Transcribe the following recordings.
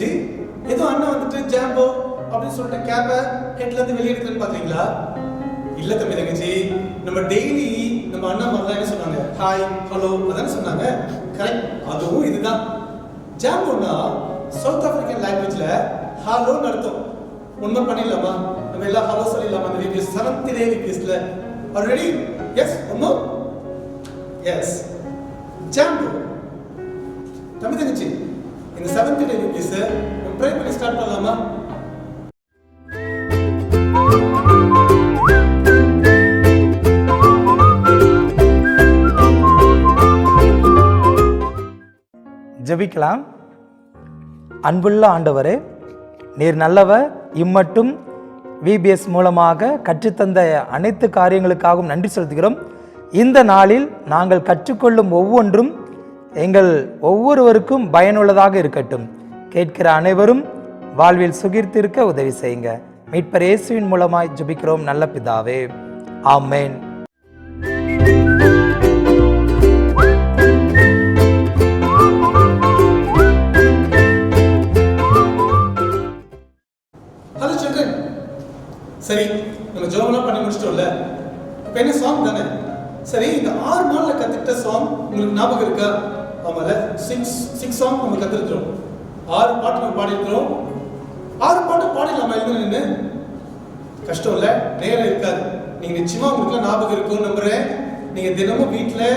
தங்கச்சி, ஏதோ அண்ணன் வந்துட்டு ஜாம்போ அப்படின்னு சொல்லிட்டு கேப்பை ஹெட்ல இருந்து வெளியே எடுத்துன்னு பாத்தீங்களா? இல்ல தம்பி தங்கச்சி, நம்ம டெய்லி நம்ம அண்ணா மாதிரிலாம் என்ன சொன்னாங்க, ஹாய் ஹலோ அதானே சொன்னாங்க. கரெக்ட், அதுவும் இதுதான். ஜாம்போனா சவுத் ஆப்பிரிக்கன் லாங்குவேஜ்ல ஹலோன்னு அர்த்தம். ஒன்றுமே பண்ணிடலாமா? நம்ம எல்லாம் ஹலோ சொல்லிடலாமா? அந்த வீடியோஸ் 7th day வீடியோஸ்ல ஆல்ரெடி. எஸ் ஒன்னோ எஸ் ஜாம்போ. தம்பி தங்கச்சி, இந்த 7th day வீடியோஸ் ப்ரே பண்ணி ஸ்டார்ட் பண்ணலாமா? ஜெபிக்கலாம். அன்புள்ள ஆண்டவரே, நீர் நல்லவர். இம்மட்டும் விபிஎஸ் மூலமாக கற்றுத்தந்த அனைத்து காரியங்களுக்காகவும் நன்றி செலுத்துகிறோம். இந்த நாளில் நாங்கள் கற்றுக்கொள்ளும் ஒவ்வொன்றும் எங்கள் ஒவ்வொருவருக்கும் பயனுள்ளதாக இருக்கட்டும். கேட்கிற அனைவரும் வாழ்வில் சுகிர்த்திருக்க உதவி செய்யுங்க. மீட்பர் இயேசுவின் மூலமாய் ஜெபிக்கிறோம் நல்ல பிதாவே, ஆமென். சரி, நம்ம ஜோமெல்லாம் பண்ணி முடிச்சிட்டோம்ல. இப்போ என்ன சாங் தானே? சரி, இந்த 6 நாள்ல கத்துக்கிட்ட சாங் உங்களுக்கு ஞாபகம் இருக்கா? ஆமால, 6 சாங் நம்ம கத்துருக்கிறோம். 6 பாட்டு நம்ம பாடிக்கிறோம். 6 பாட்டு பாடிடலாமா நின்று? கஷ்டம் இல்லை, நேரம் இருக்காது. நீங்க நிச்சயமா உங்களுக்கு ஞாபகம் இருக்கும்னு நம்புறேன். நீங்க தினமும் வீட்டில்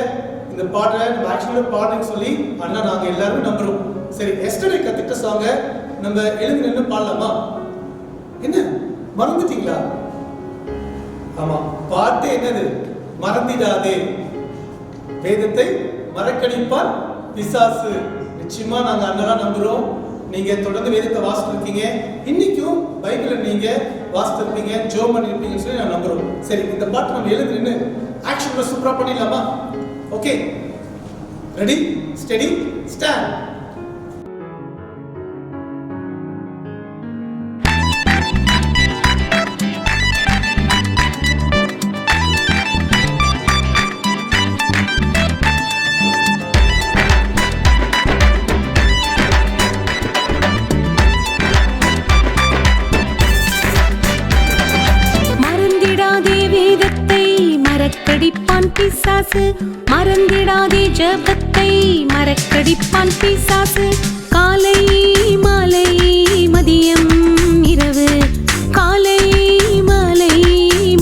இந்த பாட்டை நம்ம ஆக்சுவலாக பாடுன்னு சொல்லி அண்ணா நாங்கள் எல்லாரும் நம்புறோம். சரி, எஸ்டர்டே கத்துக்கிட்ட சாங்கை நம்ம எழுந்து நின்று பாடலாமா? என்ன மறந்துட்டீங்களா? ஆமா, பாட்டு என்னது? மறந்திடாதே, வேதத்தை மறக்கடிப்பான் பிசாசு. நிச்சயமா நாங்க அண்ணா நம்புறோம். நீங்க தொடர்ந்து வேதத்தை வாசித்திருக்கீங்க, இன்னைக்கும் பைபிளை நீங்க வாசித்திருப்பீங்க, ஜோம் பண்ணிருப்பீங்கன்னு சொல்லி நான் நம்புறோம். சரி, இந்த பாட்டு நம்ம எழுந்து நின்று ஆக்ஷன் சூப்பரா பண்ணிடலாமா? Okay, ready steady stand. மறக்கடிப்பான் பிசாசு, மறந்திடாதே ஜெபத்தை மறக்கடிப்பான் பிசாசு. காலை மாலை மதியம் இரவு, காலை மாலை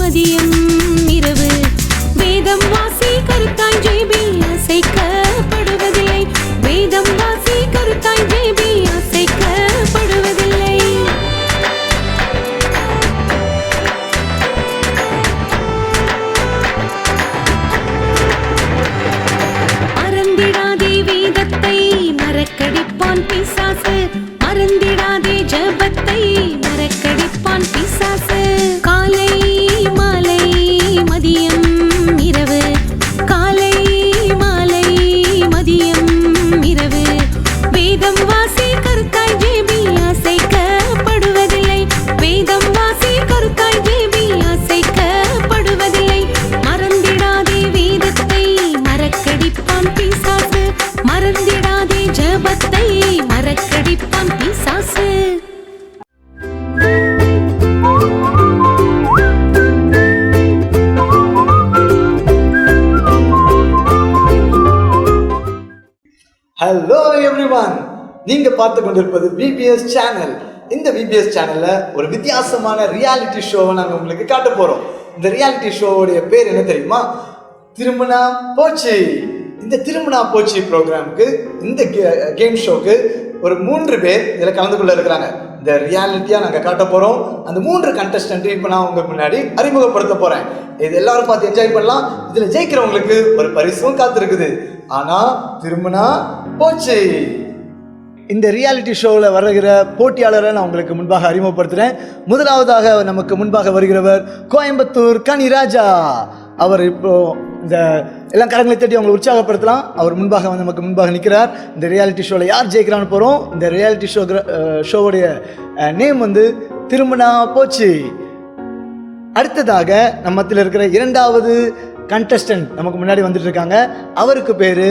மதியம் இரவு, வேதம் வாசி கருத்தாய் ஜெபி அசைக்கப்படுவதில்லை, வேதம் வாசி கருத்தாய் ஜெபி அசைக்கப்படுவதில்லை. மறக்கடிப்பான் பிசாசு, மறந்திடாதே ஜெபத்தை மறக்கடிப்பான் பிசாசு. காலை மாலை மதியம் இரவு, காலை மாலை மதியம் இரவு, வேதம் வாசி கருத்தாய் ஜெபி அசைக்கப்படுவதில்லை, வேதம் வாசி கருத்தாய் ஜெபி அசைக்கப்படுவதில்லை. மறந்திடாதே வேதத்தை மறக்கடிப்பான் பிசாசு, மறந்திடாதே ஜெபத்தை மறக்கடிப்பான் பிசாசு. ஹலோ எவ்ரிவன், நீங்க பார்த்து கொண்டிருப்பது விபிஎஸ் சேனல். இந்த விபிஎஸ் சேனல்ல ஒரு வித்தியாசமான ரியாலிட்டி ஷோவை நாங்கள் உங்களுக்கு காட்ட போறோம். இந்த ரியாலிட்டி ஷோவுடைய பேர் என்ன தெரியுமா? திருமணா போச்சு. இந்த திருமணா போச்சு ப்ரோக்ராமுக்கு, இந்த கேம் ஷோக்கு ஒரு 3 பேர் இதில் கலந்து கொள்ள இருக்கிறாங்க. இந்த ரியாலிட்டியாக நாங்கள் காட்ட போகிறோம். அந்த 3 கண்டஸ்டன்ட் இப்போ நான் உங்களுக்கு முன்னாடி அறிமுகப்படுத்த போகிறேன். இது எல்லாரும் பார்த்து என்ஜாய் பண்ணலாம். இதில் ஜெயிக்கிறவங்களுக்கு ஒரு பரிசும் காத்திருக்குது. ஆனால் திருமணா போச்சு. இந்த ரியாலிட்டி ஷோவில் வருகிற போட்டியாளரை நான் உங்களுக்கு முன்பாக அறிமுகப்படுத்துகிறேன். முதலாவதாக நமக்கு முன்பாக வருகிறவர் கோயம்புத்தூர் கனிராஜா. அவர் இப்போ இந்த எல்லாம் கரங்களை தட்டி அவங்களை உற்சாகப்படுத்தலாம். அவர் முன்பாக வந்து நமக்கு முன்பாக நிற்கிறார். இந்த ரியாலிட்டி ஷோவில் யார் ஜெயிக்கிறான்னு போகிறோம். இந்த ரியாலிட்டி ஷோவுடைய நேம் வந்து திருமணா போச்சு. அடுத்ததாக நம்மத்தில் இருக்கிற 2வது கண்டஸ்டன்ட் நமக்கு முன்னாடி வந்துட்டு இருக்காங்க. அவருக்கு பேர்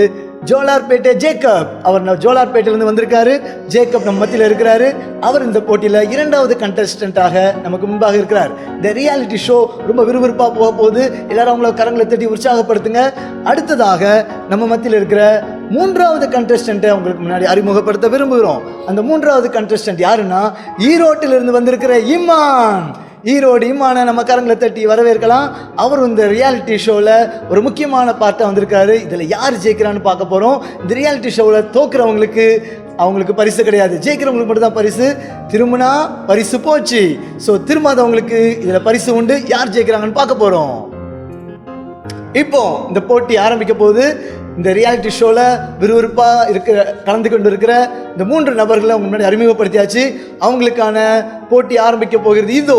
ஜோலார்பேட்டை ஜேக்கப். அவர் ஜோலார்பேட்டையிலிருந்து வந்திருக்காரு. ஜேக்கப் நம்ம மத்தியில் இருக்கிறாரு. அவர் இந்த போட்டியில் 2வது கண்டஸ்டன்டாக நமக்கு முன்பாக இருக்கிறார். இந்த ரியாலிட்டி ஷோ ரொம்ப விறுவிறுப்பாக போக போகுது. எல்லாரும் அவங்கள கரங்களை தட்டி உற்சாகப்படுத்துங்க. அடுத்ததாக நம்ம மத்தியில் இருக்கிற 3வது கண்டஸ்டன்ட்டை உங்களுக்கு முன்னாடி அறிமுகப்படுத்த விரும்புகிறோம். அந்த 3வது கண்டஸ்டன்ட் யாருன்னா, ஈரோட்டிலிருந்து வந்திருக்கிற இமான். ஈரோடு இம்மான நம்ம கரங்களை தட்டி வரவேற்கலாம். அவர் இந்த ரியாலிட்டி ஷோவில் ஒரு முக்கியமான பார்ட்டாக வந்திருக்காரு. இதில் யார் ஜெயிக்கிறான்னு பார்க்க போகிறோம். இந்த ரியாலிட்டி ஷோவில் தோக்குறவங்களுக்கு அவங்களுக்கு பரிசு கிடையாது, ஜெயிக்கிறவங்களுக்கு மட்டும் தான் பரிசு. திரும்பினா பரிசு போச்சு. ஸோ திரும்பாதவங்களுக்கு இதில் பரிசு உண்டு. யார் ஜெயிக்கிறாங்கன்னு பார்க்க போகிறோம். இப்போ இந்த போட்டி ஆரம்பிக்க போகுது. இந்த ரியாலிட்டி ஷோவில் விறுவிறுப்பாக கலந்து கொண்டு இருக்கிற இந்த 3 நபர்களை அவங்க முன்னாடி அறிமுகப்படுத்தியாச்சு. அவங்களுக்கான போட்டி ஆரம்பிக்க போகிறது. இதோ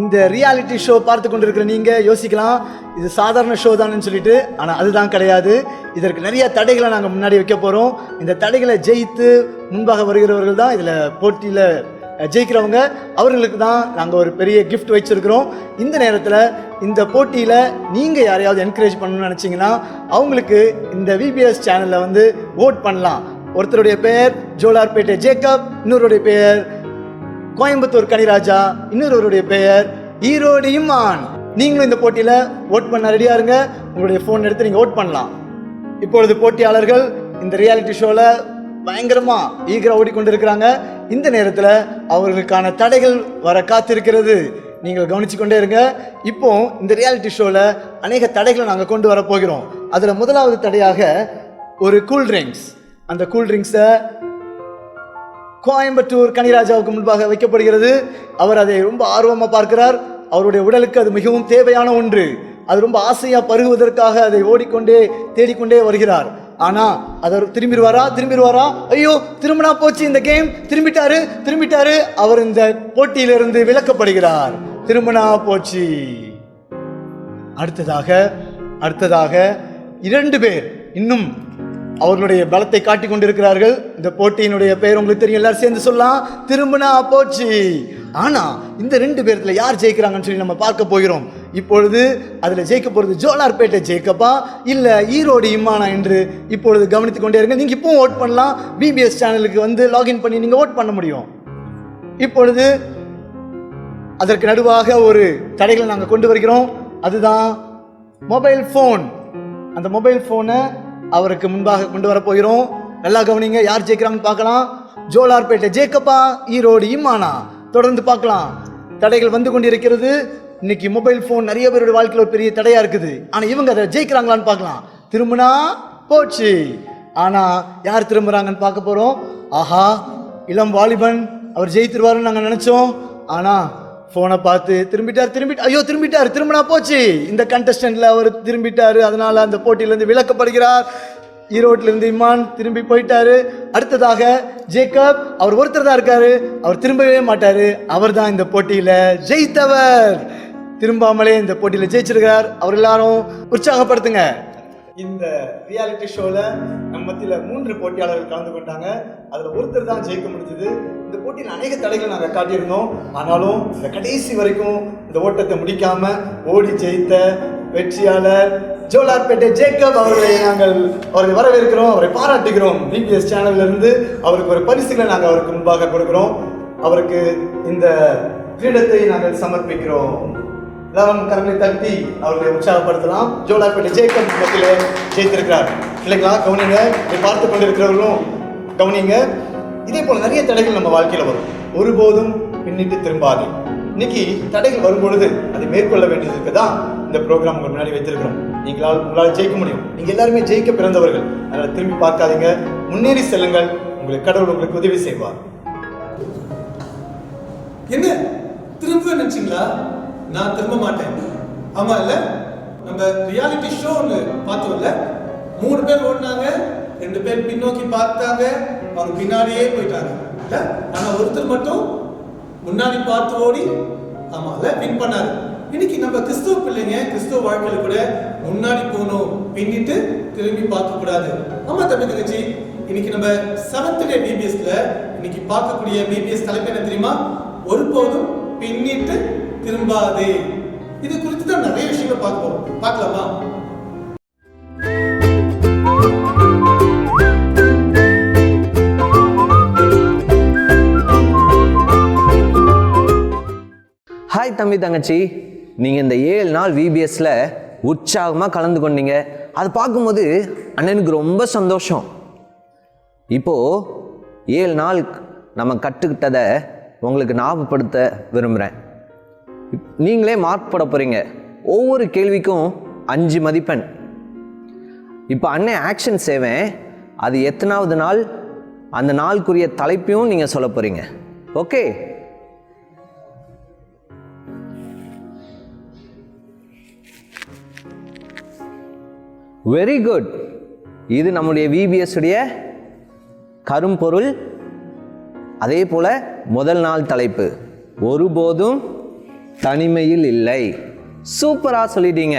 இந்த ரியாலிட்டி ஷோ பார்த்து கொண்டு இருக்கிற நீங்கள் யோசிக்கலாம், இது சாதாரண ஷோ தானேன்னு சொல்லிட்டு. ஆனால் அதுதான் கிடையாது. இதற்கு நிறைய தடைகளை நாங்கள் முன்னாடி வைக்க போகிறோம். இந்த தடைகளை ஜெயித்து முன்பாக வருகிறவர்கள் தான் இதில் போட்டியில் ஜெயிக்கிறவங்க. அவர்களுக்கு தான் நாங்கள் ஒரு பெரிய கிஃப்ட் வச்சுருக்கிறோம். இந்த நேரத்தில் இந்த போட்டியில் நீங்கள் யாரையாவது என்கரேஜ் பண்ணணும்னு நினச்சிங்கன்னா அவங்களுக்கு இந்த விபிஎஸ் சேனலில் வந்து ஓட் பண்ணலாம். ஒருத்தருடைய பெயர் ஜோலார்பேட்டை ஜேக்கப், இன்னொருடைய பெயர் கோயம்புத்தூர் கனிராஜா, இன்னொருவருடைய பெயர் ஈரோடு இம்மான். நீங்களும் இந்த போட்டியில் ஓட் பண்ண ரெடியாக இருங்க. உங்களுடைய ஃபோன் எடுத்து நீங்கள் ஓட் பண்ணலாம். இப்பொழுது போட்டியாளர்கள் இந்த ரியாலிட்டி ஷோவில் பயங்கரமாக ஈகராக ஓடிக்கொண்டிருக்கிறாங்க. இந்த நேரத்தில் அவர்களுக்கான தடைகள் வர காத்திருக்கிறது. நீங்கள் கவனிச்சு கொண்டே இருங்க. இப்போ இந்த ரியாலிட்டி ஷோவில் அநேக தடைகளை நாங்கள் கொண்டு வர போகிறோம். அதில் முதலாவது தடையாக ஒரு கூல்ட்ரிங்க்ஸ். அந்த கூல்ட்ரிங்க்ஸை கோயம்புத்தூர் கனிராஜாவுக்கு முன்பாக வைக்கப்படுகிறது. அவர் அதை ரொம்ப ஆர்வமாக பார்க்கிறார். அவருடைய உடலுக்கு அது மிகவும் தேவையான ஒன்று. அது ரொம்ப ஆசையாக பருகுவதற்காக அதை ஓடிக்கொண்டே தேடிக்கொண்டே வருகிறார். ஆனால் அவர் திரும்பிடுவாரா? ஐயோ, திரும்பினா போச்சு இந்த கேம். திரும்பிட்டாரு. அவர் இந்த போட்டியிலிருந்து விலக்கப்படுகிறார். திரும்பினா போச்சு. அடுத்ததாக 2 பேர் இன்னும் அவர்களுடைய பலத்தை காட்டிக் கொண்டிருக்கிறார்கள். இந்த போட்டியினுடைய பெயர் உங்களுக்கு தெரியும், எல்லாரும் சேர்ந்து சொல்லலாம், திரும்பினா போச்சு. ஆனா இந்த 2 பேர்ல யார் ஜெயிக்கிறாங்கன்னு சொல்லி நம்ம பார்க்க போகிறோம். இப்பொழுது அதில் ஜெயிக்க போகிறது ஜோலார்பேட்டை ஜேக்கப்பா இல்லை ஈரோடு இம்மானா என்று இப்பொழுது கவனித்துக் கொண்டே இருங்க. நீங்கள் இப்பவும் ஓட் பண்ணலாம். பிபிஎஸ் சேனலுக்கு வந்து லாகின் பண்ணி நீங்கள் ஓட் பண்ண முடியும். இப்பொழுது அதற்கு நடுவாக ஒரு தடைகளை நாங்கள் கொண்டு வருகிறோம். அதுதான் மொபைல் ஃபோன். அந்த மொபைல் ஃபோனை அவருக்கு முன்பாக கொண்டு வரப்போகிறோம். நல்லா கவனிங்க, யார் ஜெயிக்கிறாங்கன்னு பார்க்கலாம். ஜோலார்பேட்டை ஜேக்கப்பா, ஈரோடு இம்மானா. தொடர்ந்து பார்க்கலாம். தடைகள் வந்து கொண்டிருக்கிறது. இன்னைக்கு மொபைல் ஃபோன் நிறைய பேருடைய வாழ்க்கையில் ஒரு பெரிய தடையாக இருக்குது. ஆனால் இவங்க அதை ஜெயிக்கிறாங்களான்னு பார்க்கலாம். திரும்பினா போச்சு. ஆனால் யார் திரும்புகிறாங்கன்னு பார்க்க போகிறோம். ஆஹா, இளம் வாலிபன், அவர் ஜெயித்துருவாருன்னு நாங்கள் நினச்சோம். ஆனால் ஃபோனை பார்த்து திரும்பிட்டார். திரும்பினா போச்சு. இந்த கண்டஸ்டன்ட்ல அவர் திரும்பிட்டாரு. அதனால அந்த போட்டியிலேருந்து விலக்கப்படுகிறார். ஈரோட்டிலிருந்து இம்மான் திரும்பி போயிட்டாரு. அடுத்ததாக ஜேக்கப், அவர் ஒருத்தர் தான் இருக்காரு. அவர் திரும்பவே மாட்டாரு. அவர் தான் இந்த போட்டியில ஜெயித்தவர். திரும்பாமலே இந்த போட்டியில ஜெயிச்சிருக்கார். அவர் எல்லாரும் உற்சாகப்படுத்துங்க. இந்த ரியாலிட்டி ஷோல நம்ம மத்தியில் 3 போட்டியாளர்கள் கலந்து கொண்டாங்க. அதில் ஒருத்தர் தான் ஜெயிக்க முடிஞ்சது. இந்த போட்டியில் அநேக தடைகளை நாங்கள் காட்டியிருந்தோம். ஆனாலும் இந்த கடைசி வரைக்கும் இந்த ஓட்டத்தை முடிக்காம ஓடி ஜெயித்த வெற்றியாளர் ஜோலார்பேட்டை ஜேக்கப் அவர்களை நாங்கள் அவரை வரவேற்கிறோம், அவரை பாராட்டுகிறோம். பிபிஎஸ் சேனல்ல இருந்து அவருக்கு ஒரு பரிசுகளை நாங்கள் அவருக்கு முன்பாக கொடுக்கிறோம். அவருக்கு இந்த கிரீடத்தை நாங்கள் சமர்ப்பிக்கிறோம். எல்லாரும் கரங்களை தட்டி அவர்களை உற்சாகப்படுத்தலாம். ஜோலார்பேட்டை ஜேக்கப் மத்தியிலே ஜெயித்திருக்கிறார். இல்லைங்களா? கவனிங்க, இதை பார்த்து கொண்டிருக்கிறவர்களும் கவனிங்க. இதே போல நிறைய தடைகள் நம்ம வாழ்க்கையில் வரும். ஒருபோதும் பின்னிட்டு திரும்பாது. இன்னைக்கு தடைகள் வரும்பொழுது அதை மேற்கொள்ள வேண்டியதுக்கு தான் இந்த ப்ரோக்ராம் உங்கள் முன்னாடி வைத்திருக்கிறோம். உங்களால் ஜெயிக்க முடியும். நீங்க எல்லாருமே ஜெயிக்க பிறந்தவர்கள். அதனால் திரும்பி பார்க்காதீங்க, முன்னேறி செல்லுங்கள். உங்களுக்கு கடவுள் உங்களுக்கு உதவி செய்வார். என்ன திரும்ப நினைச்சீங்களா? நான் திரும்ப மாட்டேன். ஆமா இல்ல, நம்ம ரியாலிட்டி ஷோ ஒன்று பார்த்தோம்ல, 3 பேர் ஓடினாங்க, 2 பேர் பின்னோக்கி பார்த்தாங்க, அவங்க பின்னாடியே போயிட்டாங்க இல்ல. ஆனா ஒருத்தர் மட்டும் முன்னாடி பார்த்து ஓடி ஆமால வின் பண்ணாரு. இன்னைக்கு நம்ம கிறிஸ்துவ பிள்ளைங்க கிறிஸ்துவ வாழ்க்கையில கூட முன்னாடி போகணும், பின்னிட்டு திரும்பி பார்க்க கூடாது. ஆமா தம்பி தங்கச்சி, இன்னைக்கு நம்ம 7th டே பிபிஎஸ்ல இன்னைக்கு பார்க்கக்கூடிய பிபிஎஸ் தலைப்பு என்ன தெரியுமா? ஒருபோதும் பின்னிட்டு திரும்பாதே. இது குறித்து தான் நிறைய விஷயங்கள் பார்க்கலாமா? தம்பி தங்கச்சி, நீங்கள் இந்த 7 நாள் விபிஎஸ்ல உற்சாகமாக கலந்து கொண்டீங்க. அதை பார்க்கும்போது அண்ணனுக்கு ரொம்ப சந்தோஷம். இப்போது 7 நாள் நம்ம கற்றுக்கிட்டதை உங்களுக்கு ஞாபகப்படுத்த விரும்புகிறேன். நீங்களே மார்க் போட போகிறீங்க. ஒவ்வொரு கேள்விக்கும் 5 மதிப்பெண். இப்போ அண்ணன் ஆக்ஷன் செய்வேன், அது எத்தனாவது நாள், அந்த நாளுக்குரிய தலைப்பையும் நீங்கள் சொல்ல போகிறீங்க. ஓகே? Very good. இது நம்முடைய விபிஎஸ் உடைய கரும்பொருள். அதே போல முதல் நாள் தலைப்பு ஒருபோதும் தனிமையில் இல்லை. சூப்பராக சொல்லிட்டீங்க.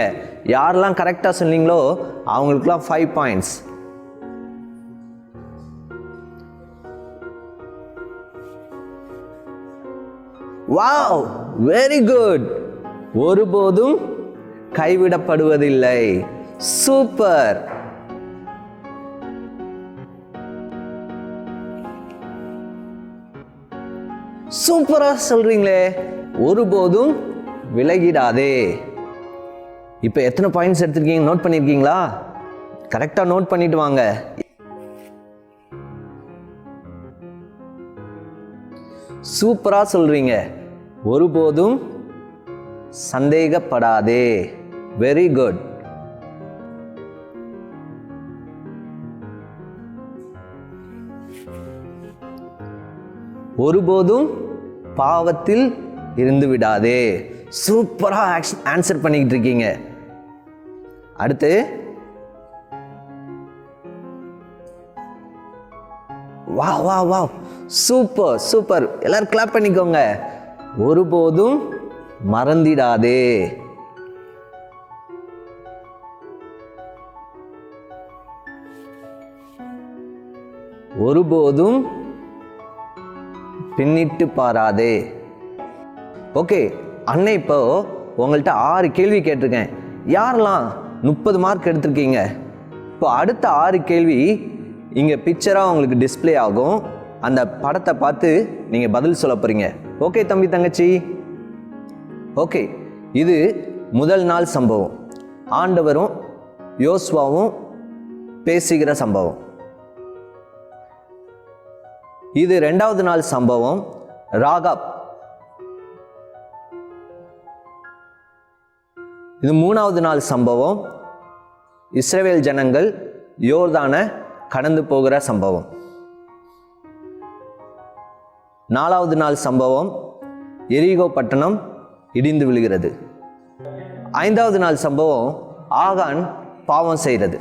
யாரெல்லாம் கரெக்டாக சொன்னீங்களோ அவங்களுக்குலாம் 5 பாயிண்ட்ஸ். Wow, very good. ஒருபோதும் கைவிடப்படுவதில்லை. சூப்பர். சூப்பரா சொல்றீங்களே. ஒருபோதும் விலகிடாதே. இப்போ எத்தனை பாயிண்ட்ஸ் எடுத்திருக்கீங்க நோட் பண்ணியிருக்கீங்களா? கரெக்டாக நோட் பண்ணிட்டு வாங்க. சூப்பரா சொல்றீங்க. ஒருபோதும் சந்தேகப்படாதே. Very good. ஒருபோதும் பாவத்தில் இருந்து விடாதே. சூப்பரா ஆன்சர் பண்ணிக்கிட்டு இருக்கீங்க. அடுத்து வா வா வா, சூப்பர் சூப்பர். எல்லாரும் கிளாப் பண்ணிக்கோங்க. ஒருபோதும் மறந்திடாதே. ஒருபோதும் பின்னிட்டு பாராதே. ஓகே, அண்ணன் இப்போ உங்கள்கிட்ட 6 கேள்வி கேட்டிருக்கேன். யாரெல்லாம் 30 மார்க் எடுத்திருக்கீங்க? இப்போ அடுத்த 6 கேள்வி இங்கே பிக்சராக உங்களுக்கு டிஸ்பிளே ஆகும். அந்த படத்தை பார்த்து நீங்கள் பதில் சொல்ல போகிறீங்க. ஓகே தம்பி தங்கச்சி? ஓகே, இது முதல் நாள் சம்பவம். ஆண்டவரும் யோசுவாவும் பேசுகிற சம்பவம். இது 2வது நாள் சம்பவம், ராகாப். இது 3வது நாள் சம்பவம், இஸ்ரவேல் ஜனங்கள் யோர்தானை கடந்து போகிற சம்பவம். 4வது நாள் சம்பவம், எரிகோ பட்டணம் இடிந்து விழுகிறது. 5வது நாள் சம்பவம், ஆகான் பாவம் செய்கிறது.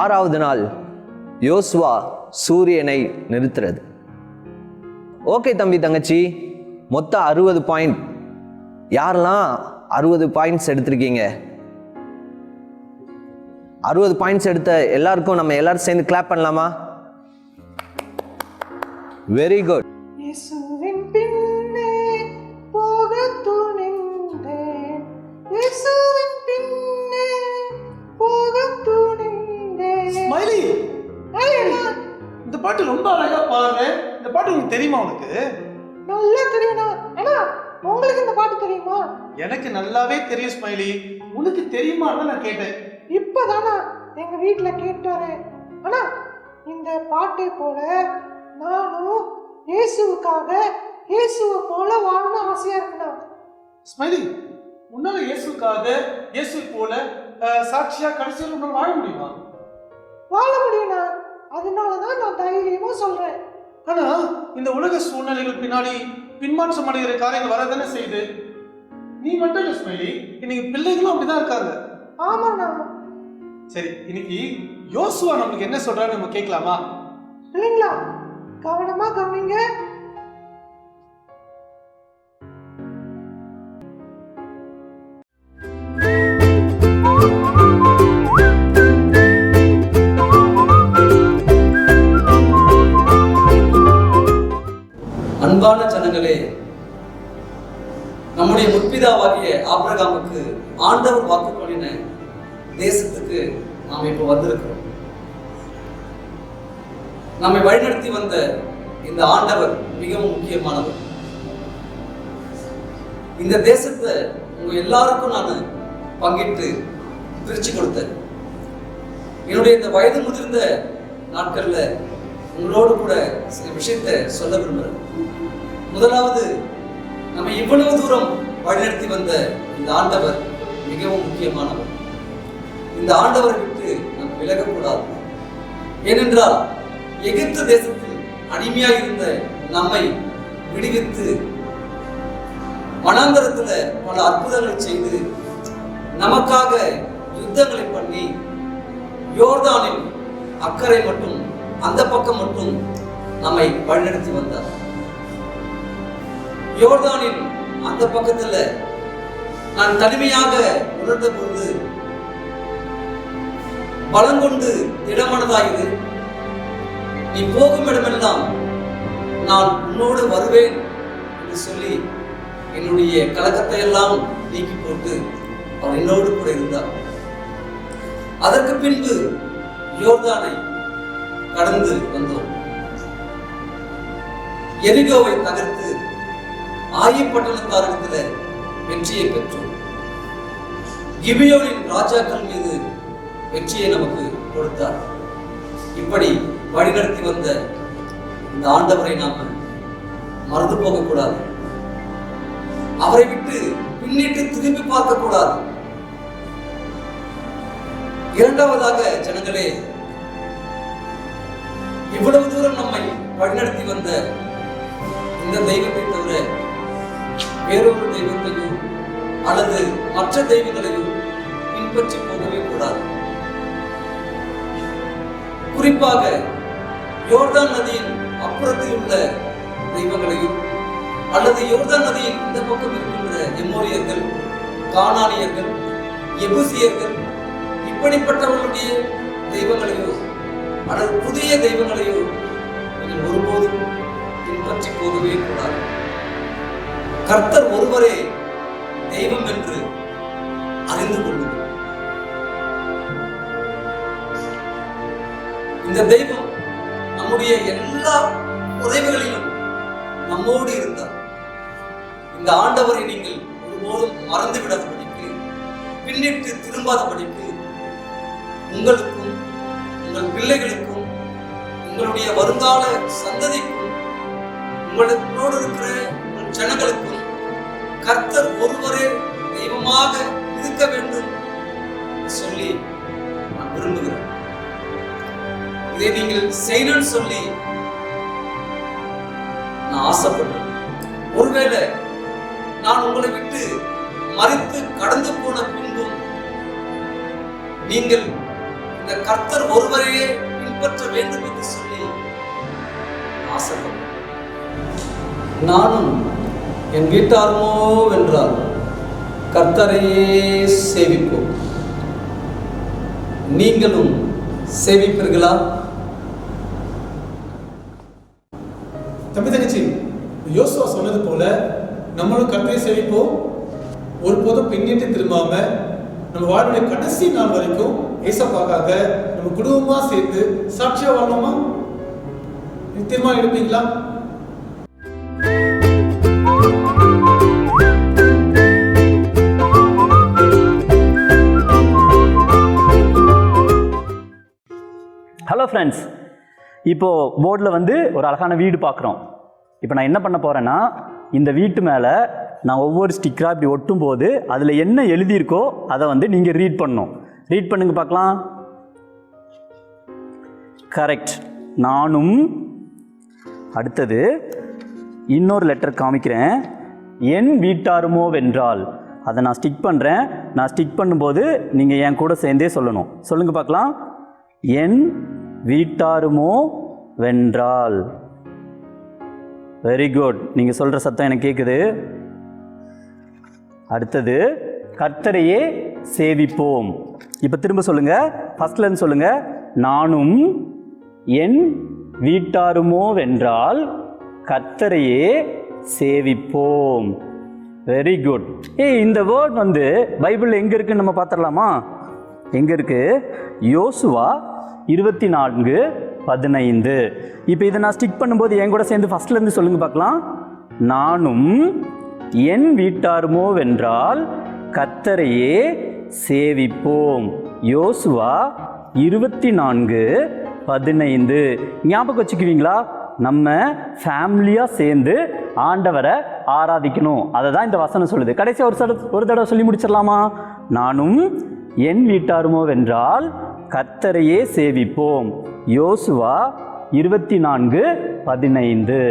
6வது நாள், யோசுவா சூரியனை நிறுத்துறது. ஓகே தம்பி தங்கச்சி, மொத்தம் 60 பாயிண்ட். யாரெல்லாம் 60 பாயிண்ட்ஸ் எடுத்திருக்கீங்க? 60 பாயிண்ட்ஸ் எடுத்த எல்லாருக்கும் நம்ம எல்லாரும் சேர்ந்து கிளாப் பண்ணலாமா? Very good. இயேசுவின் பின்னே போக துணிந்தேன். இயேசுவின் பின்னே போக துணிந்தேன். ஸ்மைலி, இந்த பாட்டு ரொம்ப அழகா பாடுற. இந்த பாட்டு உங்களுக்கு தெரியுமா? உனக்கு நல்லா தெரியும்னா. அண்ணா, உங்களுக்கு இந்த பாட்டு தெரியுமா? எனக்கு நல்லாவே தெரியும் ஸ்மைலி. உனக்கு தெரியுமான்னு நான் கேட்டேன். இப்பதானா எங்க வீட்டுல கேட்டாரு. அண்ணா, இந்த பாட்டை போல நானும் இயேசுவுக்காக இயேசுவை போல வாழணும் ஆசையா இருக்குண்ணா. ஸ்மைலி, உன்னால இயேசுக்காக இயேசு போல சாட்சியா கடைசியில் உன்னால வாழ முடியுமா? வாழ முடியும்ண்ணா. அதனாலதான் நான் தைரியமா சொல்றேன். ஆனா இந்த உலக சூழ்நிலைகள் பின்னாடி பின்மாற்றம் அடைகிற காரியங்கள் வரதானே செய்யுது. நீ மட்டும் இல்ல ஸ்மைலி, இன்னைக்கு பிள்ளைகளும் அப்படிதான் இருக்காங்க. ஆமாண்ணா. சரி, இன்னைக்கு யோசுவா நமக்கு என்ன சொல்றான்னு நம்ம கேட்கலாமா? இல்லைங்களா? கவனமா கவனிங்க. அன்பான ஜனங்களே, நம்முடைய முற்பிதாவாகிய ஆபிரகாமுக்கு ஆண்டவர் வாக்கு பண்ணின தேசத்துக்கு நாம் இப்போ வந்திருக்கிறோம். நம்மை வழிநடத்தி வந்த இந்த ஆண்டவர் மிகவும் முக்கியமானவர். இந்த தேசத்தை உங்க எல்லாருக்கும் நான் பங்கிட்டு பிரிச்சு கொடுத்தேன். என்னுடைய இந்த வயது முதிர்ந்த நாட்கள்ல உங்களோடு கூட சில விஷயத்தை சொல்ல விரும்புகிறேன். முதலாவது, நம்ம இவ்வளவு தூரம் வழிநடத்தி வந்த இந்த ஆண்டவர் மிகவும் முக்கியமானவர். இந்த ஆண்டவரை விட்டு நம்ம விலகக்கூடாது. ஏனென்றால் எகிப்து தேசத்தில் அடிமையாக இருந்த நம்மை விடுவித்து வனாந்தரத்துல பல அற்புதங்களை செய்து நமக்காக யுத்தங்களை பண்ணி யோர்தானின் அக்கறை மட்டும் அந்த பக்கம் மட்டும் நம்மை வழிநடத்தி வந்தார். யோர்தானின் அந்த பக்கத்துல நான் தனிமையாக உணர்ந்த பொழுது பலங்கொண்டு திடமனதாயிரு, நீ போகும் இடமெல்லாம் நான் உன்னோடு வருவேன் என்று சொல்லி என்னுடைய கலக்கத்தை எல்லாம் நீக்கி போட்டு அவர் என்னோடு கூட இருந்தார். அதற்கு பின்பு யோர்தானை கடந்து வந்தோம். எரிகோவை தகர்த்து ஆயி பட்டணத்தாரிடத்தில் வெற்றியை பெற்றோம். கிபியோனின் ராஜாக்கள் மீது வெற்றியை நமக்கு கொடுத்தார். இப்படி வழிநடத்தி வந்த இந்த ஆண்டவரை நாம மறந்து போகக்கூடாது. அவரை விட்டு பின்னிட்டு திரும்பி பார்க்க கூடாது. இரண்டாவதாக ஜனங்களே, இவ்வளவு தூரம் நம்மை வழிநடத்தி வந்த இந்த தெய்வத்தை தவிர வேறொரு தெய்வத்தையும் அல்லது மற்ற தெய்வங்களையும் பின்பற்றி போகவே கூடாது. குறிப்பாக யோர்தான் நதியின் அப்புறத்தில் உள்ள தெய்வங்களையும் அல்லது யோர்தான் நதியின் இந்த பக்கம் இருக்கின்ற எமோரியர்கள், கானானியர்கள், எபூசியர்கள் இப்படிப்பட்டவர்களுடைய தெய்வங்களையோ அல்லது புதிய தெய்வங்களையோ நீங்கள் ஒருபோதும் பின்பற்றி போகவே கூடாது. கர்த்தர் ஒருவரே தெய்வம் என்று அறிந்து கொள்ளுங்கள். இந்த தெய்வம் நம்முடைய எல்லா உதவிகளிலும் நம்மோடு இருந்தார். இந்த ஆண்டவரை நீங்கள் ஒருபோதும் மறந்து விடாதபடிக்கு, பின்னிட்டு திரும்பாதபடிக்கு உங்களுக்கும் உங்கள் பிள்ளைகளுக்கும் உங்களுடைய வருங்கால சந்ததிக்கும் உங்களோடு இருக்கிற உங்கள் ஜனங்களுக்கும் கர்த்தர் ஒருவரே தெய்வமாக இருக்க வேண்டும் சொல்லி நான் விரும்புகிறேன். இதை நீங்கள் செய்யணும்னு சொல்லி நான் ஆசைப்படுறேன். ஒருவேளை நான் உங்களை விட்டு மறித்து கடந்து போன பின்பும் நீங்கள் இந்த கர்த்தர் ஒருவரையே பின்பற்ற வேண்டும் என்று சொல்லி ஆசைப்படுறேன். நானும் என் வீட்டாருமோ வென்றால் கர்த்தரையே சேவிப்போம். நீங்களும் சேவிப்பீர்களா? தம்பி தங்கச்சி, யோசுவா சொன்னது போல நம்மளும் கர்த்தரை சேவிப்போம். ஒருபோதும் பின்னிட்டு திரும்பாம நம்ம வாழ்வுடைய கடைசி நாள் வரைக்கும் ஏசப்பாக்காக நம்ம குடும்பமா சேர்த்து சாட்சியா வாழணுமா? தீர்மானம் எடுப்பீங்களா? ஹலோ ஃப்ரெண்ட்ஸ், இப்போது போர்டில் வந்து ஒரு அழகான வீடு பார்க்குறோம். இப்போ நான் என்ன பண்ண போகிறேன்னா, இந்த வீட்டு மேலே நான் ஒவ்வொரு ஸ்டிக்கராக இப்படி ஒட்டும் போது அதில் என்ன எழுதியிருக்கோ அதை வந்து நீங்கள் ரீட் பண்ணணும். ரீட் பண்ணுங்க பார்க்கலாம். கரெக்ட். நானும். அடுத்தது இன்னொரு லெட்டர் காமிக்கிறேன். என் வீட்டாருமோ வென்றால் அதை நான் ஸ்டிக் பண்ணுறேன். நான் ஸ்டிக் பண்ணும்போது நீங்கள் என் கூட சேர்ந்தே சொல்லணும். சொல்லுங்கள் பார்க்கலாம். என் வீட்டாருமோ வென்றால். Very good. நீங்கள் சொல்கிற சத்தம் எனக்கு கேட்குது. அடுத்தது கர்த்தரையே சேவிப்போம். இப்போ திரும்ப சொல்லுங்கள். ஃபர்ஸ்ட்லேருந்து சொல்லுங்கள். நானும் என் வீட்டாருமோ வென்றால் கர்த்தரையே சேவிப்போம். Very good. இந்த வேர்ட் வந்து பைபிளில் எங்கே இருக்குன்னு நம்ம பார்த்துடலாமா? எங்கே இருக்குது? யோசுவா 24:15. இப்போ இதை நான் ஸ்டிக் பண்ணும்போது என் கூட சேர்ந்து ஃபஸ்ட்லேருந்து சொல்லுங்கள் பார்க்கலாம். நானும் என் வீட்டாருமோ வென்றால் கர்த்தரையே சேவிப்போம். யோசுவா 24:15. ஞாபகம் வச்சுக்குவீங்களா? நம்ம ஃபேமிலியாக சேர்ந்து ஆண்டவரை ஆராதிக்கணும். அதை தான் இந்த வசனம் சொல்லுது. கடைசியாக ஒரு தடவை சொல்லி முடிச்சிடலாமா? நானும் என் வீட்டாருமோ வென்றால் கர்த்தரையே சேவிப்போம். யோசுவா 24:15.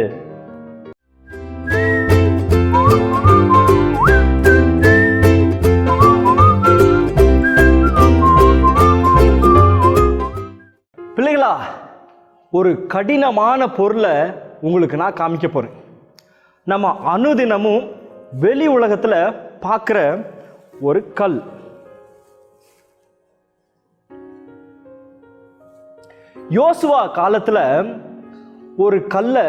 பிள்ளைகளா, ஒரு கடினமான பொருளை உங்களுக்கு நான் காமிக்க போகிறேன். நம்ம அனுதினமும் வெளி உலகத்தில் பார்க்குற ஒரு கல். யோசுவா காலத்தில் ஒரு கல்லை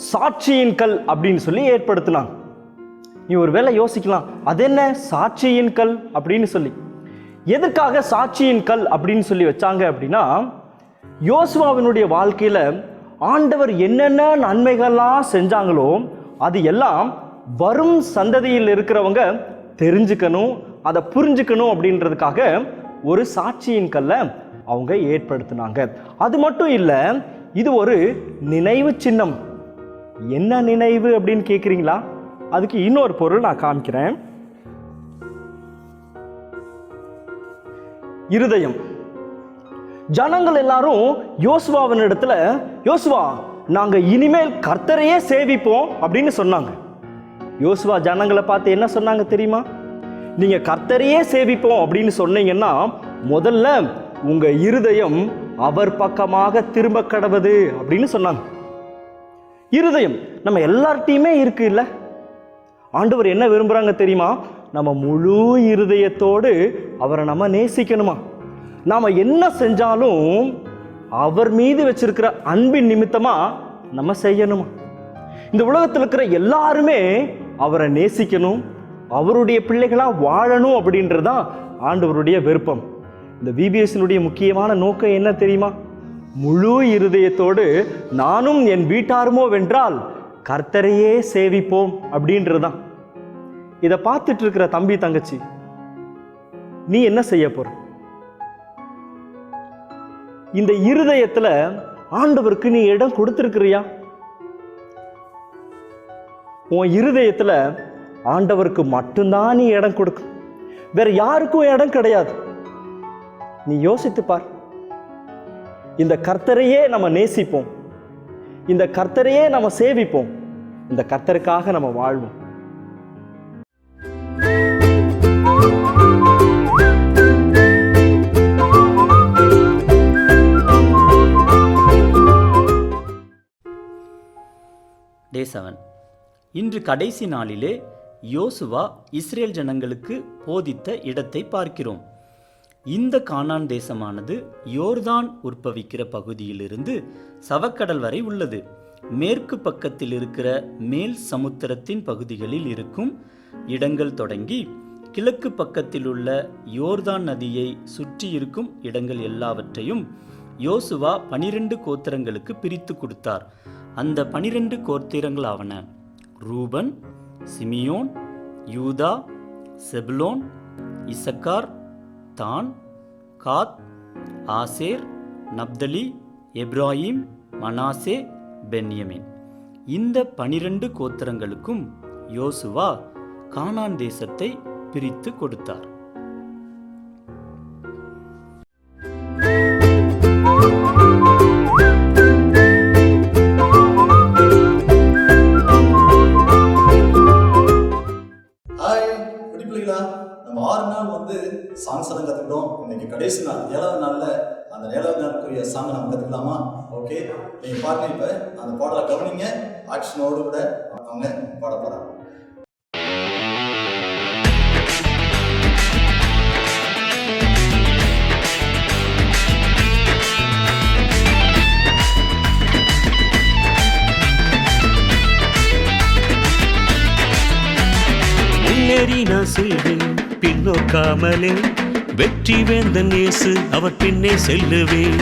சாட்சியின் கல் அப்படின்னு சொல்லி ஏற்படுத்தினாங்க. நீ ஒரு வேளை யோசிக்கலாம், அது என்ன சாட்சியின் கல் அப்படின்னு சொல்லி. எதற்காக சாட்சியின் கல் அப்படின்னு சொல்லி வச்சாங்க அப்படின்னா, யோசுவாவினுடைய வாழ்க்கையில் ஆண்டவர் என்னென்ன நன்மைகள்லாம் செஞ்சாங்களோ அது எல்லாம் வரும் சந்ததியில் இருக்கிறவங்க தெரிஞ்சுக்கணும், அதை புரிஞ்சுக்கணும் அப்படின்றதுக்காக ஒரு சாட்சியின் கல்லை அவங்க ஏற்படுத்தினாங்க. அது மட்டும் இல்லை, இது ஒரு நினைவு சின்னம். என்ன நினைவு அப்படின்னு கேட்குறீங்களா? அதுக்கு இன்னொரு பொருள் நான் காமிக்கிறேன். இருதயம். ஜனங்கள் எல்லாரும் யோசுவாவின் இடத்துல, யோசுவா நாங்க இனிமேல் கர்த்தரையே சேவிப்போம் அப்படின்னு சொன்னாங்க. யோசுவா ஜனங்களை பார்த்து என்ன சொன்னாங்க தெரியுமா? நீங்க கர்த்தரையே சேவிப்போம் அப்படின்னு சொன்னீங்கன்னா முதல்ல உங்க இருதயம் அவர் பக்கமாக திரும்ப கடவுது அப்படின்னு சொன்னாங்க. இருதயம் நம்ம எல்லார்ட்டையுமே இருக்கு இல்ல? ஆண்டவர் என்ன விரும்புறாங்க தெரியுமா? நம்ம முழு இருதயத்தோடு அவரை நம்ம நேசிக்கணுமா. நாம என்ன செஞ்சாலும் அவர் மீது வச்சிருக்கிற அன்பின் நிமித்தமா நம்ம செய்யணுமா. இந்த உலகத்தில் இருக்கிற எல்லாருமே அவரை நேசிக்கணும், அவருடைய பிள்ளைகளா வாழணும் அப்படின்றதுதான் ஆண்டவருடைய விருப்பம். இந்த விபிஎஸ்னுடைய முக்கியமான நோக்கம் என்ன தெரியுமா? முழு இருதயத்தோடு நானும் என் வீட்டாருமோ வென்றால் கர்த்தரையே சேவிப்போம் அப்படின்றதுதான். இதை பார்த்துட்டு இருக்கிற தம்பி தங்கச்சி, நீ என்ன செய்ய போற? இந்த இருதயத்துல ஆண்டவருக்கு நீ இடம் கொடுத்திருக்கிறியா? உன் இருதயத்துல ஆண்டவருக்கு மட்டும்தான் நீ இடம் கொடுக்க, வேற யாருக்கும் இடம் கிடையாது. நீ யோசித்து பார். இந்த கர்த்தரையே நம்ம நேசிப்போம், இந்த கர்த்தரையே நம்ம சேவிப்போம், இந்த கர்த்தருக்காக நம்ம வாழ்வோம். Day 7. இன்று கடைசி நாளிலே யோசுவா இஸ்ரேல் ஜனங்களுக்கு போதித்த இடத்தை பார்க்கிறோம். இந்த கானான் தேசமானது யோர்தான் உற்பவிக்கிற பகுதியிலிருந்து சவக்கடல் வரை உள்ளது. மேற்கு பக்கத்தில் இருக்கிற மேல் சமுத்திரத்தின் பகுதிகளில் இருக்கும் இடங்கள் தொடங்கி கிழக்கு பக்கத்தில் உள்ள யோர்தான் நதியை சுற்றி இருக்கும் இடங்கள் எல்லாவற்றையும் யோசுவா 12 கோத்திரங்களுக்கு பிரித்து கொடுத்தார். அந்த 12 கோத்திரங்களாவன ரூபன், சிமியோன், யூதா, செபுலோன், இசக்கார், தான், காத், ஆசேர், நப்தலி, எப்ராஹிம், மனாசே, பென்யமின். இந்த 12 கோத்திரங்களுக்கும் யோசுவா கானான் தேசத்தை பிரித்து கொடுத்தார். நம்ம 6 நாள் சாங்ஸ் எல்லாம் கற்றுக்கிட்டோம். இன்னைக்கு கடைசி நாள் 7வது நாளில் அந்த 7வது நாளுக்குரிய சாங்கை நம்ம கற்றுக்கலாமா? ஓகே, நீங்கள் பாருங்க. இப்போ அந்த பாடலை கவனிங்க, ஆக்ஷனோடு கூட அவங்க பாட போகிறாங்க. முன்னேறி நான் செல்வேன் பின்னோக்காமலே, வெற்றி வேந்தன் இயேசு அவர் பின்னே செல்லுவேன்.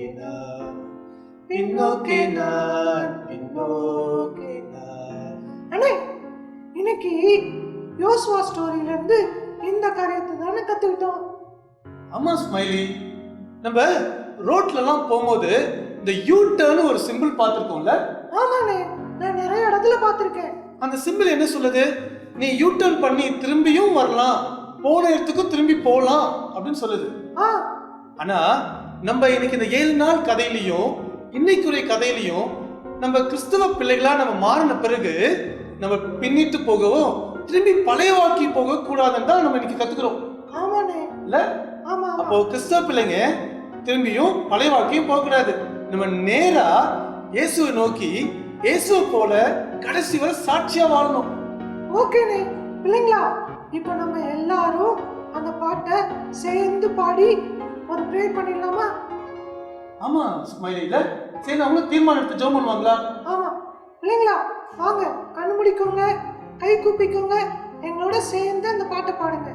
பின்னோக்கே நான், பின்னோக்கே நான். அண்ணே, இன்னைக்கு யோசுவா ஸ்டோரியில இருந்து இந்த காரியத்தை தானே கத்துக்கிட்டோம். ஆமா ஸ்மைலி, நம்ம ரோட்ல எல்லாம் போகும்போது இந்த யூ டர்ன் ஒரு சிம்பிள் பார்த்திருக்கோம்ல? ஆமாண்ணே, நான் நிறைய இடத்துல பார்த்திருக்கேன். அந்த சிம்பிள் என்ன சொல்லுது? நீ யூ டர்ன் பண்ணி திரும்பியும் வரலாம், போன இடத்துக்கும் திரும்பி போகலாம் அப்படின்னு சொல்லுது. ஆனா நம்ம இன்னைக்கு இந்த 7 நாள் கதையிலையும் இன்னைக்குரிய கதையிலையும் நம்ம கிறிஸ்தவ பிள்ளைகளா நம்ம மாறின பிறகு நம்ம பின்னிட்டு போகவும் திரும்பி பழைய வாழ்க்கை போக கூடாதுன்னு தான் நம்ம இன்னைக்கு கத்துக்கிறோம். ஆமாண்ணே. இல்ல? அப்போ கிறிஸ்தவ பிள்ளைங்க திரும்பியும் பழைய வாழ்க்கையும் போக கூடாது. நம்ம நேரா இயேசுவை நோக்கி இயேசுவை போல கடைசி வரை சாட்சியா வாழணும். ஓகேண்ணே. பிள்ளைங்களா, இப்போ நம்ம எல்லாரும் அந்த பாட்டை சேர்ந்து பாடி ஒரு ப்ரேயர் பண்ணிடலாமா? ஆமா ஸ்மைலி, இல்ல சரி அவங்களும் தீர்மானம் எடுத்து ஜெபம் பண்ணுவாங்களா? ஆமா பிள்ளைங்களா, வாங்க கண்ணு முடிக்கோங்க, கை கூப்பிக்கோங்க, எங்களோட சேர்ந்து அந்த பாட்டை பாடுங்க.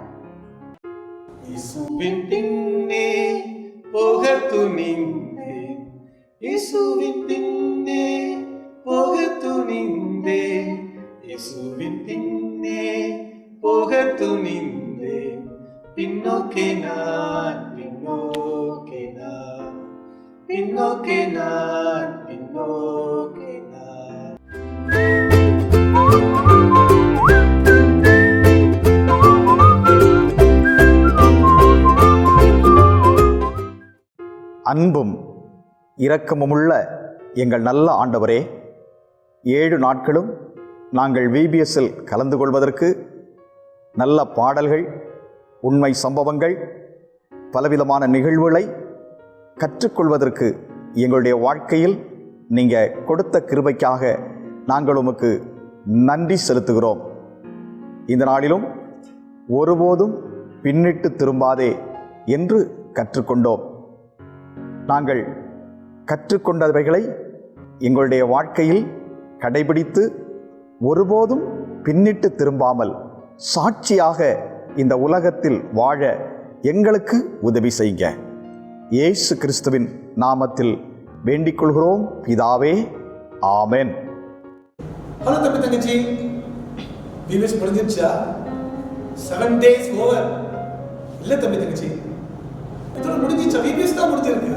இயேசுவின் பின்னே போக துணிந்தேன், இயேசுவின் பின்னே போக துணிந்தேன், இயேசுவின் பின்னே போக துணிந்தேன், பின்னோக்கே நான், பின்னோக்கே நான், பின்னோக்கே நான், பின்னோக்கே நான். அன்பும் இரக்கமுமுள்ள எங்கள் நல்ல ஆண்டவரே, 7 நாட்களும் நாங்கள் விபிஎஸ்ஸில் கலந்து கொள்வதற்கு நல்ல பாடல்கள், உண்மை சம்பவங்கள், பலவிதமான நிகழ்வுகளை கற்றுக்கொள்வதற்கு எங்களுடைய வாழ்க்கையில் நீங்கள் கொடுத்த கிருபைக்காக நாங்கள் உமக்கு நன்றி செலுத்துகிறோம். இந்த நாளிலும் ஒருபோதும் பின்னிட்டு திரும்பாதே என்று கற்றுக்கொண்டோம். நாங்கள் கற்றுக்கொண்டவைகளை எங்களுடைய வாழ்க்கையில் கடைபிடித்து ஒருபோதும் பின்னிட்டு திரும்பாமல் சாட்சியாக இந்த உலகத்தில் வாழ எங்களுக்கு உதவி செய்யுங்க. இயேசு கிறிஸ்துவின் நாமத்தில் வேண்டிக் கொள்கிறோம் பிதாவே, ஆமென். ஹலோ தம்பி தங்கச்சி, விபிஎஸ் முடிஞ்சிருச்சா? 7 days ஓவர். இல்ல தம்பி தங்கச்சி, இதோட முடிஞ்சிச்சா? விபிஎஸ் தான் முடிஞ்சிருக்கு.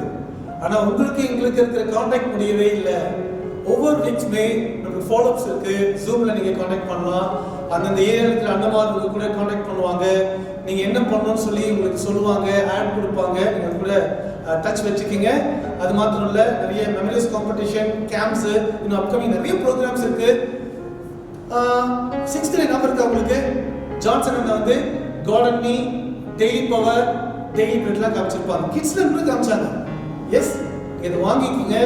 ஆனா உங்களுக்கு எங்களுக்கு இருக்கிற கான்டாக்ட் முடியவே இல்லை. ஒவ்வொரு வீக்ஸ்மே நமக்கு ஃபாலோஅப்ஸ் இருக்கு. ஜூம்ல நீங்க கான்டாக்ட் பண்ணலாம். அந்தந்த ஏரியாவில் இருக்கிற அண்ணமார் உங்க கூட கான்டாக்ட் பண்ணுவாங்க. நீங்க என்ன பண்ணணும்னு சொல்லி உங்களுக்கு சொல்லுவாங்க, ஆட் கொடுப்பாங்க. நீங்க கூட டச் வச்சுக்கிங்க. அது மாத்திரம் இல்ல, நிறைய மெமரிஸ் காம்படிஷன், கேம்ப்ஸ், இன்னும் அப்கமிங் நிறைய ப்ரோக்ராம்ஸ் இருக்கு. 6th டே நம்பர் இருக்கா உங்களுக்கு? ஜான்சன் அண்ணா வந்து God and me, daily power, daily பிரெட்லாம் காமிச்சிருப்பாங்க. கிட்ஸ்ல கூட காமிச்சாங்க. எஸ், இதை வாங்கிக்கிங்க.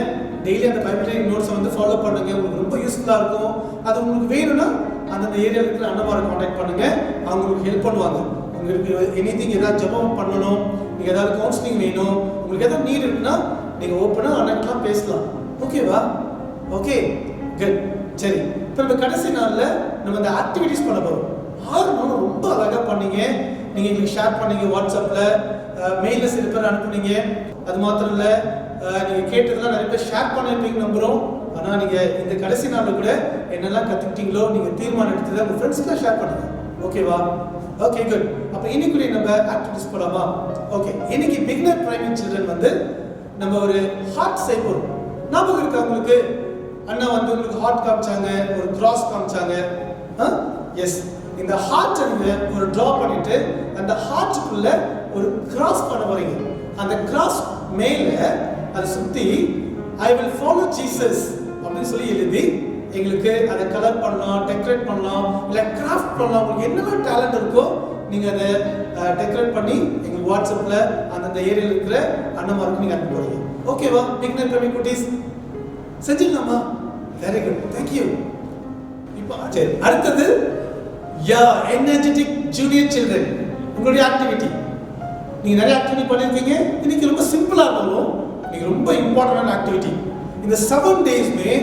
டெய்லி அந்த பைபிள் நோட்ஸை வந்து ஃபாலோ பண்ணுங்க. உங்களுக்கு ரொம்ப யூஸ்ஃபுல்லாக இருக்கும். அது உங்களுக்கு வேணும்னா அந்தந்த ஏரியாவில் இருக்கிற அண்ணமாரை கான்டாக்ட் பண்ணுங்க. அவங்க உங்களுக்கு ஹெல்ப் பண்ணுவாங்க. உங்களுக்கு எனிதிங் ஏதாவது ஜெபம் பண்ணணும், நீங்கள் ஏதாவது கவுன்சிலிங் வேணும், உங்களுக்கு ஏதாவது நீட் இருக்குன்னா நீங்கள் ஓப்பனாக அண்ணன்லாம் பேசலாம். ஓகேவா? Okay, good. சரி, இப்போ நம்ம கடைசி நாளில் நம்ம அந்த ஆக்டிவிட்டிஸ் பண்ண போகிறோம். 6 நாளும் ரொம்ப அழகாக பண்ணீங்க. நீங்கள் எங்களுக்கு ஷேர் பண்ணீங்க, வாட்ஸ்அப்பில், மெயிலில் சில பேர் அனுப்புனீங்க. அது மாத்திரம் இல்லை, நீங்கள் கேட்டதெல்லாம் நிறைய பேர் ஷேர் பண்ணிருப்பீங்க நம்புகிறோம். ஆனால் நீங்கள் இந்த கடைசி நாளில் கூட என்னெல்லாம் கற்றுக்கிட்டீங்களோ நீங்கள் தீர்மானம் எடுத்ததை உங்கள் ஃப்ரெண்ட்ஸ்க்குலாம் ஷேர் பண்ணுங்க. ஓகேவா? Okay, good. அப்போ இன்னைக்குரிய நம்ம ஆக்டிவிட்டிஸ் போகலாமா? ஓகே, இன்னைக்கு பிகினர் பிரைமரி சில்ட்ரன் வந்து நம்ம ஒரு ஹார்ட் செய்ய போகிறோம். ஞாபகம் இருக்கா உங்களுக்கு? அண்ணா வந்து உங்களுக்கு ஹார்ட் காமிச்சாங்க, ஒரு கிராஸ் காமிச்சாங்க. எஸ், இந்த ஹார்ட்டை நீங்கள் ஒரு ட்ரா பண்ணிட்டு அந்த ஹார்ட்டுக்குள்ள ஒரு கிராஸ் பண்ண போறீங்க. அந்த கிராஸ் மேல அதை சுற்றி ஐ வில் ஃபாலோ ஜீசஸ் அப்படின்னு சொல்லி எழுதி எங்களுக்கு அதை கலர் பண்ணலாம், டெக்கரேட் பண்ணலாம், இல்லை கிராஃப்ட் பண்ணலாம். உங்களுக்கு என்னெல்லாம் டேலண்ட் இருக்கோ நீங்கள் அதை டெக்கரேட் பண்ணி எங்களுக்கு வாட்ஸ்அப்பில் அந்தந்த ஏரியாவில் இருக்கிற அண்ணமாருக்கு நீங்கள் அனுப்பி போறீங்க. ஓகேவா? பிகினர் பிரைமரி குட்டீஸ் செஞ்சிடலாமா? Very good, thank you. இப்போ சரி, அடுத்தது எனர்ஜெட்டிக் ஜூனியர் சில்ட்ரன். உங்களுடைய ஆக்டிவிட்டி நீங்கள் நிறைய ஆக்டிவிட்டி பண்ணியிருக்கீங்க. இன்னைக்கு ரொம்ப சிம்பிளாக இருந்தாலும் இன்னைக்கு ரொம்ப இம்பார்ட்டண்டான ஆக்டிவிட்டி. இந்த 7 daysமே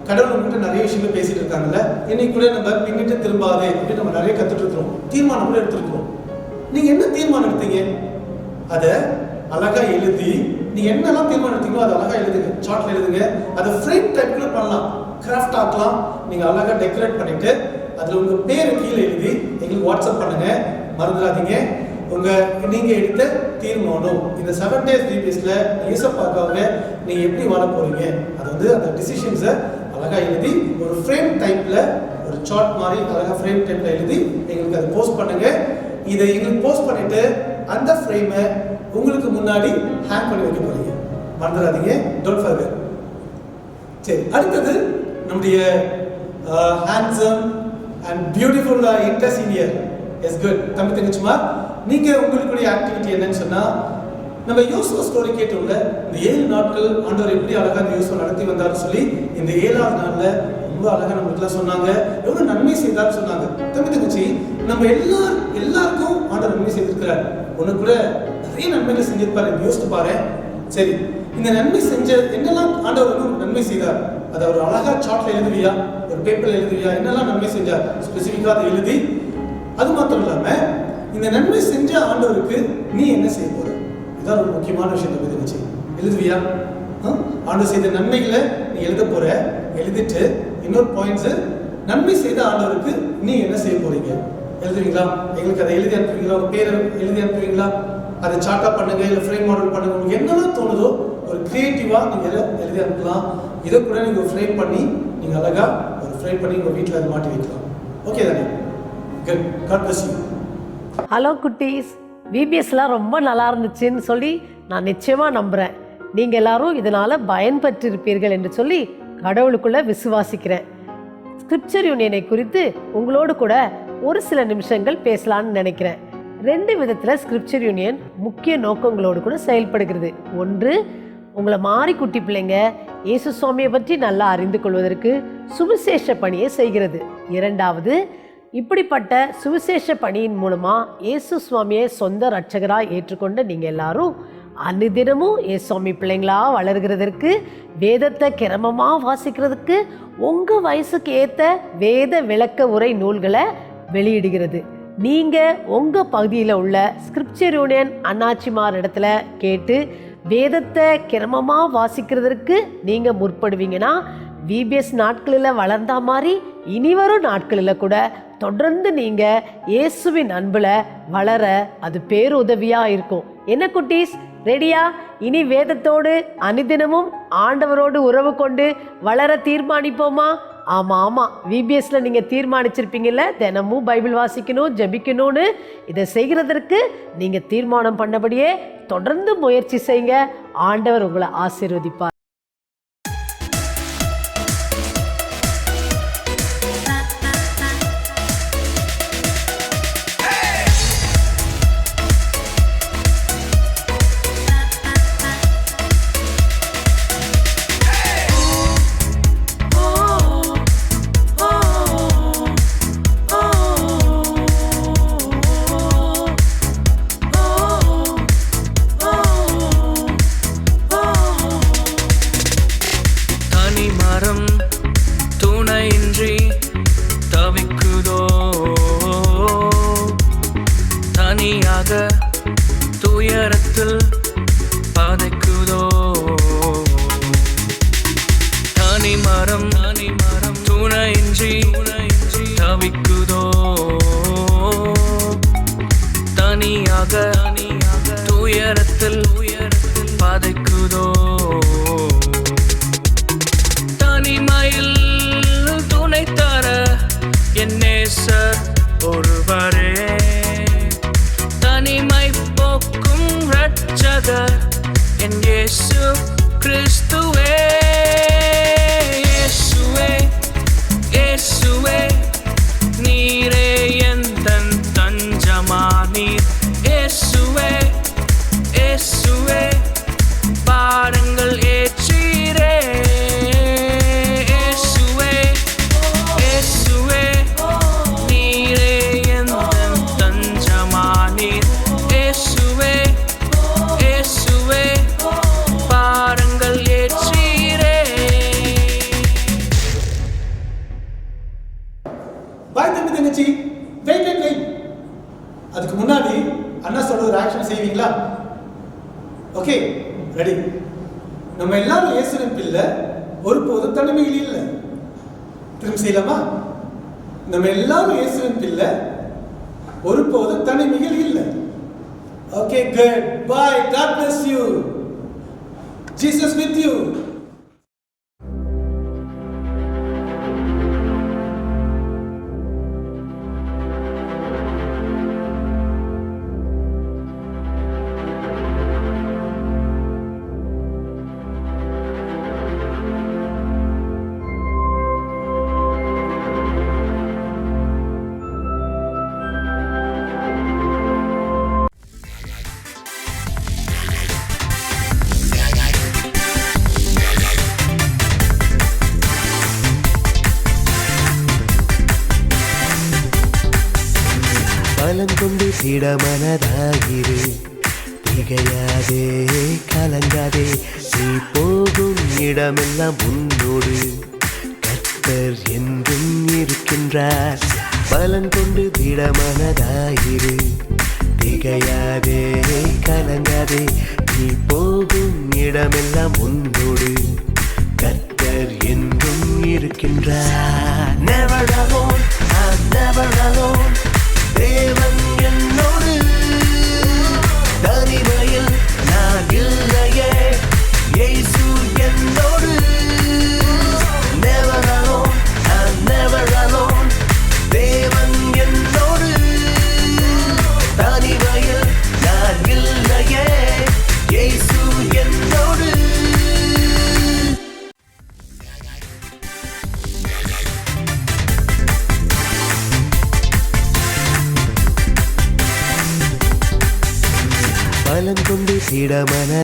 கடவுள் உங்ககிட்ட நிறைய விஷயங்கள் பேசிட்டு இருக்காங்கல்ல. இன்னைக்கு கூட நம்ம பின்னிட்டு திரும்பாதே அப்படின்னு நம்ம நிறைய கற்றுட்டு இருக்கிறோம். தீர்மானம் கூட எடுத்துருக்கிறோம். நீங்கள் என்ன தீர்மானம் எடுத்தீங்க? அதை அழகாக எழுதி நீங்க என்னெல்லாம் தீர்மானம் எடுத்தீங்களோ அதை அழகா எழுதுங்க, சார்ட்ல எழுதுங்க. அதை ஃப்ரேம் டைப்ல பண்ணலாம், கிராஃப்ட் ஆக்கலாம். நீங்க அழகா டெக்கரேட் பண்ணிட்டு அதுல உங்க பேரை கீழே எழுதி எங்களுக்கு வாட்ஸ்அப் பண்ணுங்க. மறந்துடாதீங்க, நீங்க எடுத்த தீர்மானம் இந்த 7 days VBSல ஏசப்பாக்காக நீங்க எப்படி வாழ போறீங்க, அது அந்த டிசிஷன்ஸை அழகா எழுதி ஒரு ஃப்ரேம் டைப்ல, ஒரு சார்ட் மாதிரி அழகா ஃப்ரேம் டைப்ல எழுதி எங்களுக்கு அதை போஸ்ட் பண்ணுங்க. இதை எங்களுக்கு போஸ்ட் பண்ணிட்டு அந்த ஃப்ரேமை உங்களுக்கு முன்னாடி ஹேங் பண்ணி வைக்க போறீங்க. மறந்துடாதீங்க, டோன்ட் ஃபர்கெட். சரி, அடுத்தது நம்முடைய handsome and beautiful inter senior. Yes good. தம்பி தங்கச்சிமா, நீங்க உங்களுடைய ஆக்டிவிட்டி என்னன்னு சொன்னா, நம்ம யோசுவா ஸ்டோரி கேட்டோம்ல, இந்த 7 நாட்கள் ஆண்டவர் எப்படி அழகா இந்த யோசுவா நடத்தி வந்தாருன்னு சொல்லி இந்த 7ஆவது நாள்ல ரொம்ப அழகா நம்மளுக்குலாம் சொன்னாங்க, எவ்வளவு நன்மை செய்தார்னு சொன்னாங்க. தம்பி தங்கச்சி, நம்ம எல்லாருக்கும் ஆண்டவர் நன்மை செய்திருக்கிறார். உனக்கு கூட நிறைய நன்மைகளை செஞ்சிருப்பாரு, யோசித்து பாரு. சரி, இந்த நன்மை செஞ்ச என்னெல்லாம் ஆண்டவர் நன்மை செய்தார் அதை ஒரு அழகா சார்ட்ல எழுதுவியா, ஒரு பேப்பர்ல எழுதுவியா, என்னெல்லாம் நன்மை செஞ்சார் ஸ்பெசிஃபிக்கா அதை எழுதி. அது மாத்திரம் இல்லாம இந்த நன்மை செஞ்ச ஆண்டவருக்கு நீ என்ன செய்ய போற, இதான் ஒரு முக்கியமான விஷயத்தை பத்தி எழுதுவியா. ஆண்டவர் செய்த நன்மைகளை நீ எழுத போற. எழுதிட்டு இன்னொரு பாயிண்ட்ஸ், நன்மை செய்த ஆண்டவருக்கு நீ என்ன செய்ய போறீங்க எழுதுவீங்களா? எங்களுக்கு அதை எழுதி அனுப்புவீங்களா? உங்க பேரை எழுதி அனுப்புவீங்களா? அதை சார்ட்டா பண்ணுங்க, இல்லை ஃப்ரேம் மாடல் பண்ணுங்க. உங்களுக்கு என்னெல்லாம் தோணுதோ ஒரு கிரியேட்டிவா நீங்க எழுதி அனுப்பலாம். இதை கூட நீங்க ஃப்ரேம் பண்ணி நீங்க அழகா ஒரு ஃப்ரேம் பண்ணி உங்க வீட்டில் அதை மாட்டி வைக்கலாம். ஓகே தானே? Good. God bless you. Hello குட்டீஸ், விபிஎஸ்லாம் ரொம்ப நல்லா இருந்துச்சுன்னு சொல்லி நான் நிச்சயமாக நம்புகிறேன். நீங்கள் எல்லாரும் இதனால் பயன்பெற்றிருப்பீர்கள் என்று சொல்லி கடவுளுக்குள்ளே விசுவாசிக்கிறேன். ஸ்கிரிப்சர் யூனியனை குறித்து உங்களோடு கூட ஒரு சில நிமிஷங்கள் பேசலான்னு நினைக்கிறேன். 2 விதத்தில் ஸ்கிரிப்சர் யூனியன் முக்கிய நோக்கங்களோடு கூட செயல்படுகிறது. ஒன்று, உங்களை மாறி குட்டி பிள்ளைங்க இயேசு சுவாமியை பற்றி நல்லா அறிந்து கொள்வதற்கு சுவிசேஷ பணியை செய்கிறது. 2வது, இப்படிப்பட்ட சுவிசேஷ பணியின் மூலமாக இயேசு சுவாமியை சொந்த ரட்சகராக ஏற்றுக்கொண்ட நீங்கள் எல்லாரும் அன்னிதினமும் இயேசு சுவாமி பிள்ளைங்களாக வளர்கிறதற்கு, வேதத்தை கிரமமாக வாசிக்கிறதுக்கு, உங்கள் வயசுக்கு ஏற்ற வேத விளக்க உரை நூல்களை வெளியிடுகிறது. நீங்கள் உங்கள் பகுதியில் உள்ள ஸ்கிரிப்சர் யூனியன் அண்ணாச்சிமார் இடத்துல கேட்டு வேதத்தை கிரமமாக வாசிக்கிறதற்கு நீங்கள் முற்படுவீங்கன்னா விபிஎஸ் நாட்களில் வளர்ந்தா மாதிரி இனிவரும் நாட்களில் கூட தொடர்ந்து நீங்கள் இயேசுவின் அன்பில் வளர அது பேருதவியாக இருக்கும். என்ன குட்டீஸ், ரெடியா? இனி வேதத்தோடு அனுதினமும் ஆண்டவரோடு உறவு கொண்டு வளர தீர்மானிப்போமா? ஆமாம், விபிஎஸ்ல நீங்கள் தீர்மானிச்சிருப்பீங்கல்ல, தினமும் பைபிள் வாசிக்கணும், ஜெபிக்கணும்னு. இதை செய்கிறதற்கு நீங்கள் தீர்மானம் பண்ணபடியே தொடர்ந்து முயற்சி செய்யுங்க. ஆண்டவர் உங்களை ஆசீர்வதிப்பார். துயரத்தில் பாதைக்குதோ தனிமரம் துணையின்றி தவிக்குதோ, தனியாக துயரத்தில் பாதைக்குதோ, தனிமையில் துணை தர என் நேசர் ஒருவரே, தனிமை போக்கும் ரட்சகர் என் இயேசு கிறிஸ்துவே. இயேசுவே இயேசுவே நீரே எந்தன் தஞ்சமானீர். இயேசுவே இயேசுவே பாருங்கள் ஏற்றீரே. இயேசுவே இயேசுவே நீரே எந்தன் தஞ்சமானீர். இயேசுவே இயேசுவே பாருங்கள் ஏற்றீரே. பாய் தம்பி தங்கச்சி, வெயிட். அதுக்கு முன்னாடி அண்ணா சொல்ற ஒரு ஆக்ஷன் செய்வீங்களா? Okay, ready? நம்ம எல்லாரும் இயேசுவின் பிள்ளை, ஒருபோதும் தனிமையில் இல்லை. திரும்ப செய்யலாமா? நம்ம எல்லாரும் இயேசுவின் பிள்ளை, ஒருபோதும் தனிமையில் இல்லை. Okay, good. Bye. God bless you. Jesus with you. பலம் கொண்டு திடமனதாகிரு, திகையாதே கலங்காதே, நீ போகும் இடமெல்லாம் உன்னோடு கர்த்தர் என்றும் இருக்கின்றார். பலம் கொண்டு திடமனதாகிரு, திகையாதே கலங்காதே, நீ போகும் இடமெல்லாம் உன்னோடு கர்த்தர் என்றும் இருக்கின்றார். Never alone, I'm never alone. தேவன் என்னோடு, தனிமையில் நான் இல்லையே, இயேசு என்னோடு. Never alone, I'm never alone. தேவன் என்னோடு, தனிமையில் நான் இல்லையே, இயேசு என்னோடு. பலம் கொண்டு திடமன